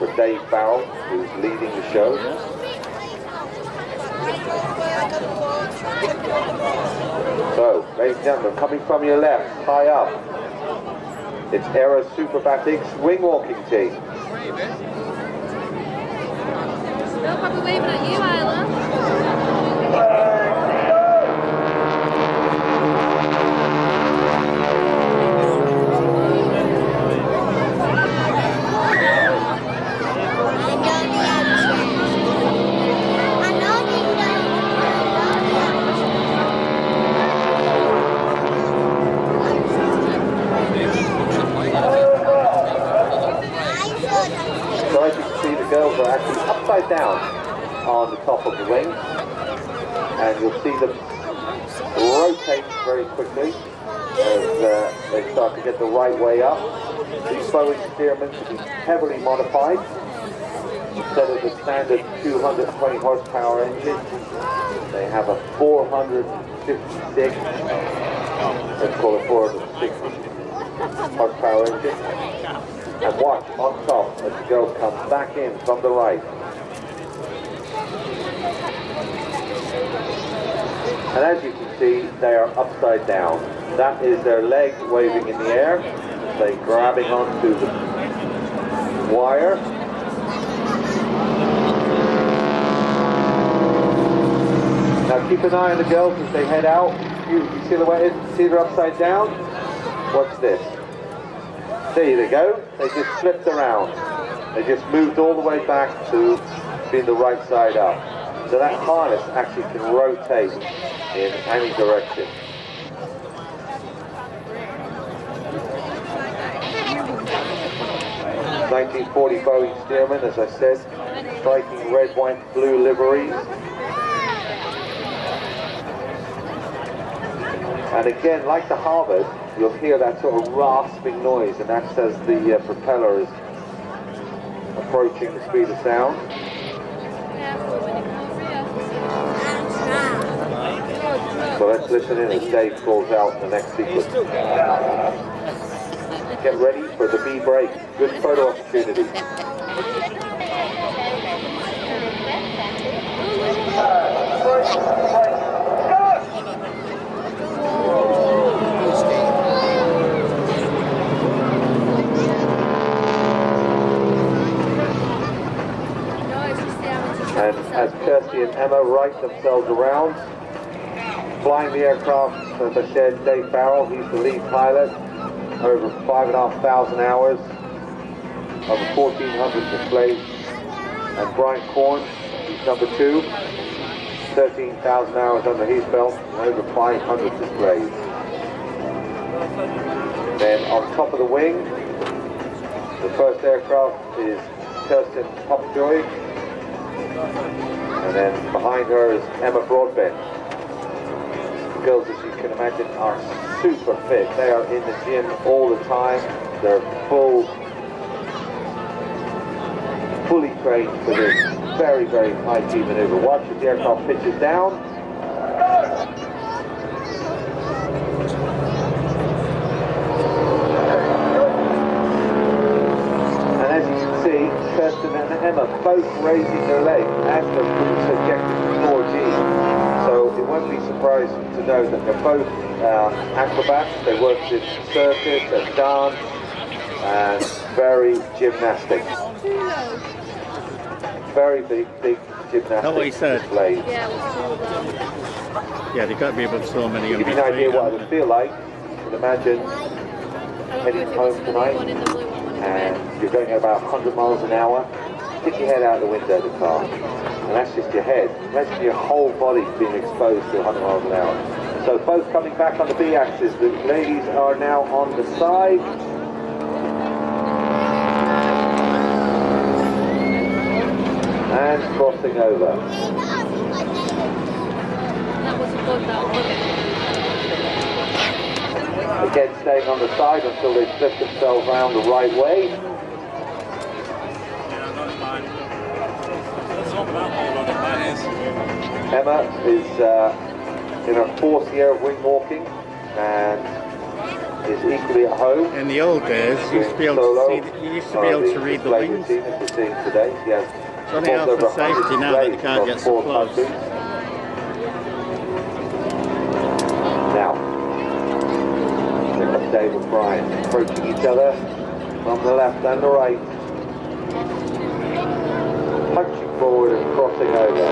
for Dave Farrell, who's leading the show. So, ladies and gentlemen, coming from your left, high up, it's Aero Superbatics wing walking team. They'll probably waving at you, Isla. So as you can see, the girls are actually upside down on the top of the wing, and you'll see them rotate very quickly as they start to get the right way up. These Boeing Stearmen can be heavily modified. Instead of the standard 220 horsepower engine, they have a 456, let's call it 460 horsepower engine. And watch on top as the girls come back in from the right. And as you can see, they are upside down. That is their leg waving in the air. They grabbing onto the wire. Now keep an eye on the girls as they head out. You silhouetted, see they're upside down? Watch this. There they go. They just flipped around. They just moved all the way back to being the right side up. So that harness actually can rotate in any direction. (1940) Boeing Stearman, as I said, striking red, white, blue liveries. And again, like the Harvard, you'll hear that sort of rasping noise, and that's as the propeller is approaching the speed of sound. So let's listen in as Dave calls out the next sequence. Get ready for the B break. Good photo opportunity. And as Kirsty and Emma right themselves around, flying the aircraft, as I said, Dave Farrell, he's the lead pilot, over 5,500 hours, over 1,400 displays. And Brian Korn, he's number 2, 13,000 hours under his belt, and over 500 displays. Then on top of the wing, the first aircraft is Kirsten Popjoy, and then behind her is Emma Broadbent. The girls, as you can imagine, are super fit. They are in the gym all the time. They're fully trained for this very, very high G maneuver. Watch as the aircraft pitches down. And as you can see, Kirsten and Emma both raising their legs as they're being subjected to 4G. So it won't be surprising to know that they're both acrobats. They worked in circus and dance and very gymnastic. Very big gymnastic That's what he said. displays. Yeah, they've got to be above so many. To give you an idea what it would feel like, you can imagine heading home tonight and you're going at about 100 miles an hour. Stick your head out the window of the car, and that's just your head. Imagine your whole body being exposed to 100 miles an hour. So both coming back on the B axis. The ladies are now on the side. And crossing over. Again, staying on the side until they flip themselves around the right way. Emma is in her 4th year of wing walking, and is equally at home. In the old days, you used to be able to see. You used to be able to read the display wings. routine that we're seeing today. Yes. It's only out for safety now that they can't get so close. Now, we've got Dave and Brian approaching each other from the left and the right. Punching forward and crossing over.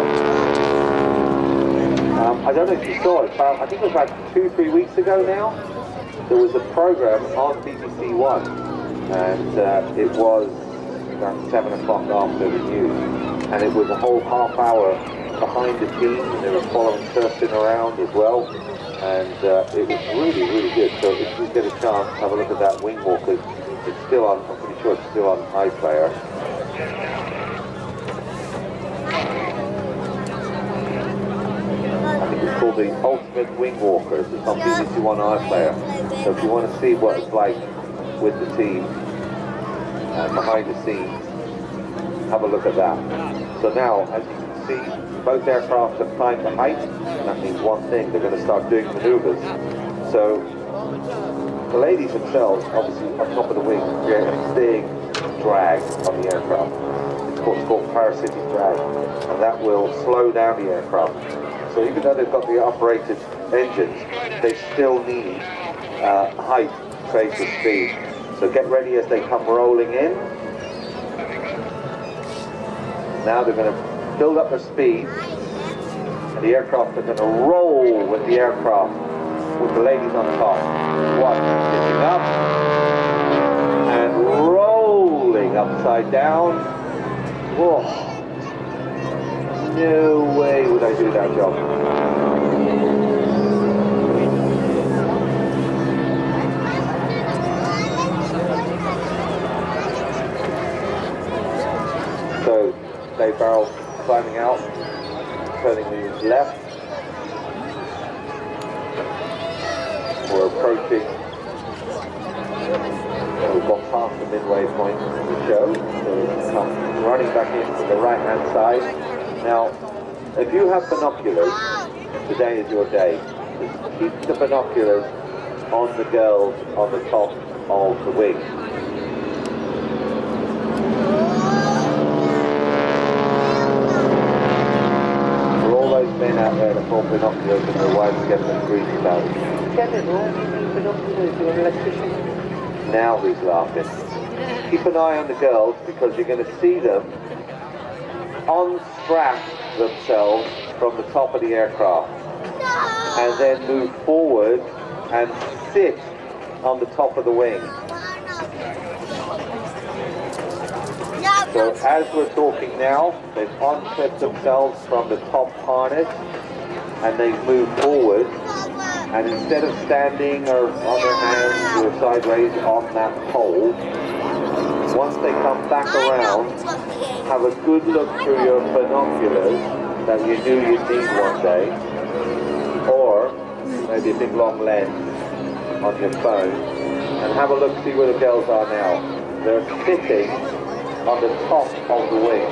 I don't know if you saw it, but I think it was about 2-3 weeks ago now. There was a program on BBC One, and it was about 7 o'clock after the news, and it was a whole half hour behind the scenes. They were following Kirsten around as well, and it was really, really good. So if you get a chance, have a look at that wing walkers. It's still on, I'm pretty sure it's still on iPlayer. I think it's called the Ultimate Wing Walkers. It's on BBC One iPlayer. So if you want to see what it's like with the team behind the scenes, have a look at that. So now, as you can see, both aircraft have climbed the height, and that means one thing: they're going to start doing maneuvers. So the ladies themselves, obviously on top of the wing, create a big drag on the aircraft. It's called parasitic drag, and that will slow down the aircraft. So even though they've got the operated engines, they still need height to create the speed. So get ready as they come rolling in. Now they're going to build up their speed, and the aircraft are going to roll with the aircraft, with the ladies on top. One, sitting up, and rolling upside down. Whoa. No way would I do that job. So, Dave Barrel climbing out, turning the left. We're approaching. We've got past the midway point of the show, so we'll come running back into the right-hand side. Now, if you have binoculars, today is your day. Just keep the binoculars on the girls on the top of the wing. For all those men out there that hold binoculars and their wives get them greasy about it. Kevin, why do you need binoculars? You're an electrician. Now he's laughing. Keep an eye on the girls, because you're going to see them unstrap themselves from the top of the aircraft and then move forward and sit on the top of the wing. So as we're talking now, they've unclipped themselves from the top harness and they've moved forward, and instead of standing or on their hands or sideways on that pole, once they come back around, have a good look through your binoculars that you knew you'd need one day, or maybe a big long lens on your phone, and have a look, see where the girls are now. They're sitting on the top of the wing.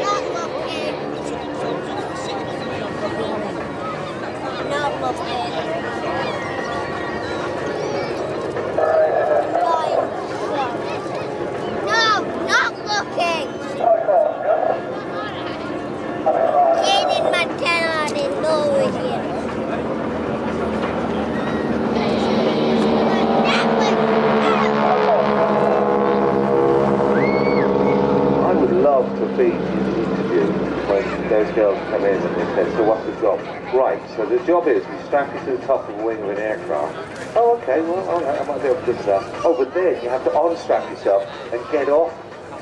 I would love to be in the interview when those girls come in and they say, so what's the job? Right, so the job is we strap you to the top of the wing of an aircraft. Oh, okay, well, all right, I might be able to do that. Oh, but then you have to unstrap yourself and get off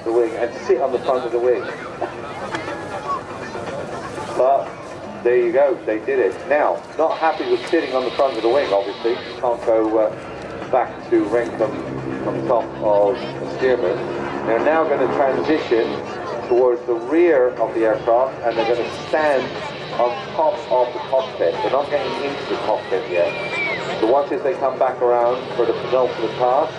the wing and sit on the front of the wing. But there you go, they did it. Now, not happy with sitting on the front of the wing, obviously. You can't go back to Renkum on top of the steerman. They're now going to transition towards the rear of the aircraft, and they're going to stand on top of the cockpit. They're not getting into the cockpit yet. So watch as they come back around for the penultimate pass.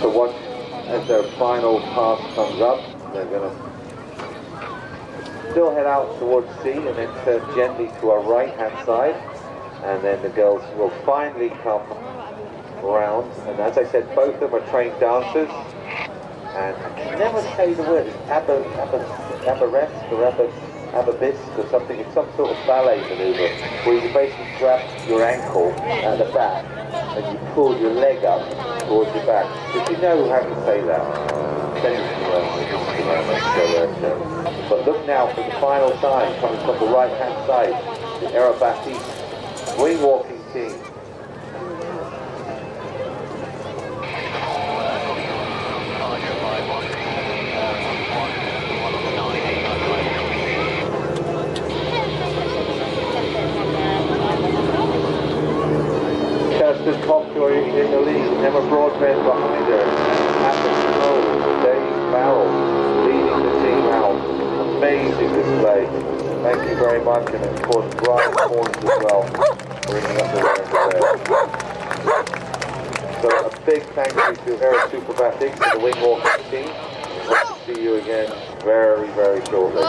So once, as their final pass comes up, they're going to still head out towards sea and then turn gently to our right-hand side. And then the girls will finally come around. And as I said, both of them are trained dancers. And I can never say the word. It's aberesque or ababisque or something. It's some sort of ballet maneuver where you basically grab your ankle at the back and you pull your leg up towards your back. Did you know how to say that? But look now for the final time coming from the right hand side, the Aero Superbatics wing walking team. Kirsten Popjoy in the lead, Emma Broadbent behind her, at the control, Dave Farrell leading the team out. Amazing display. Thank you very much, and of course Brian Horns as well, bringing up the rear. So a big thank you to Aero Superbatics and the wing walking team. Hope to see you again very, very shortly.